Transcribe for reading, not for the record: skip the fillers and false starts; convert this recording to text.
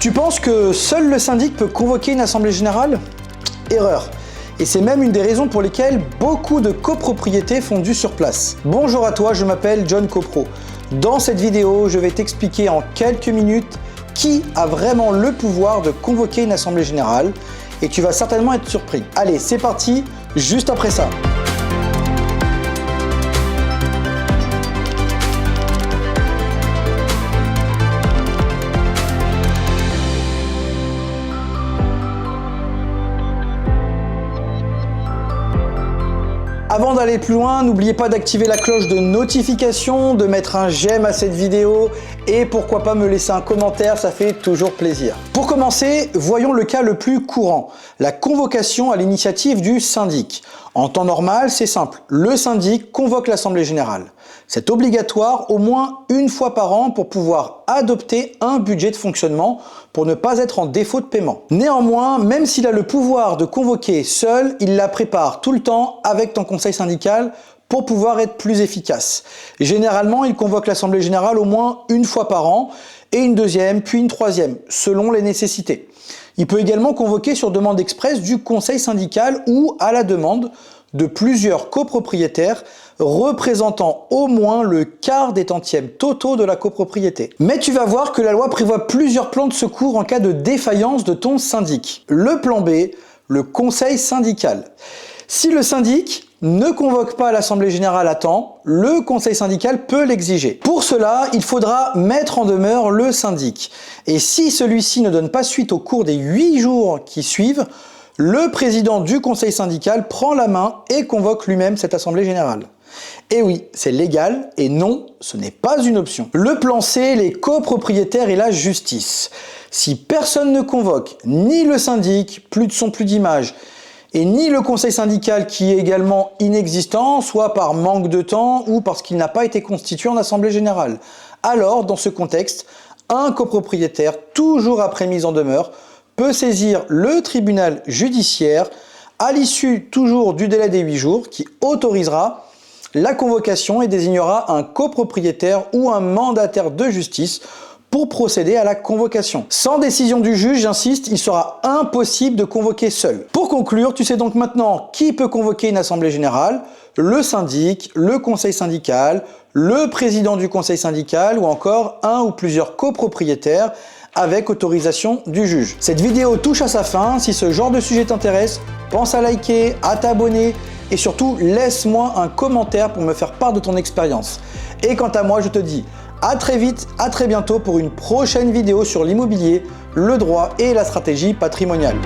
Tu penses que seul le syndic peut convoquer une assemblée générale? Erreur. Et c'est même une des raisons pour lesquelles beaucoup de copropriétés font du sur place. Bonjour à toi, je m'appelle John Copro. Dans cette vidéo, je vais t'expliquer en quelques minutes qui a vraiment le pouvoir de convoquer une assemblée générale et tu vas certainement être surpris. Allez, c'est parti, juste après ça. Avant d'aller plus loin, n'oubliez pas d'activer la cloche de notification, de mettre un j'aime à cette vidéo et pourquoi pas me laisser un commentaire, ça fait toujours plaisir. Pour commencer, voyons le cas le plus courant, la convocation à l'initiative du syndic. En temps normal, c'est simple, le syndic convoque l'assemblée générale. C'est obligatoire au moins une fois par an pour pouvoir adopter un budget de fonctionnement pour ne pas être en défaut de paiement. Néanmoins, même s'il a le pouvoir de convoquer seul, il la prépare tout le temps avec ton conseil syndical pour pouvoir être plus efficace. Généralement, il convoque l'assemblée générale au moins une fois par an et une deuxième, puis une troisième, selon les nécessités. Il peut également convoquer sur demande express du conseil syndical ou à la demande de plusieurs copropriétaires représentant au moins le quart des tantièmes totaux de la copropriété. Mais tu vas voir que la loi prévoit plusieurs plans de secours en cas de défaillance de ton syndic. Le plan B, le conseil syndical. Si le syndic ne convoque pas l'assemblée générale à temps, le conseil syndical peut l'exiger. Pour cela, il faudra mettre en demeure le syndic. Et si celui-ci ne donne pas suite au cours des 8 jours qui suivent, le président du conseil syndical prend la main et convoque lui-même cette assemblée générale. Et oui, c'est légal et non, ce n'est pas une option. Le plan C, les copropriétaires et la justice. Si personne ne convoque, ni le syndic, plus de son, plus d'image, et ni le conseil syndical qui est également inexistant, soit par manque de temps ou parce qu'il n'a pas été constitué en assemblée générale, alors dans ce contexte, un copropriétaire, toujours après mise en demeure, peut saisir le tribunal judiciaire à l'issue toujours du délai des 8 jours qui autorisera la convocation et désignera un copropriétaire ou un mandataire de justice pour procéder à la convocation. Sans décision du juge, j'insiste, il sera impossible de convoquer seul. Pour conclure, tu sais donc maintenant qui peut convoquer une assemblée générale, le syndic, le conseil syndical, le président du conseil syndical ou encore un ou plusieurs copropriétaires avec autorisation du juge. Cette vidéo touche à sa fin. Si ce genre de sujet t'intéresse, pense à liker, à t'abonner et surtout laisse-moi un commentaire pour me faire part de ton expérience. Et quant à moi, je te dis à très vite, à très bientôt pour une prochaine vidéo sur l'immobilier, le droit et la stratégie patrimoniale.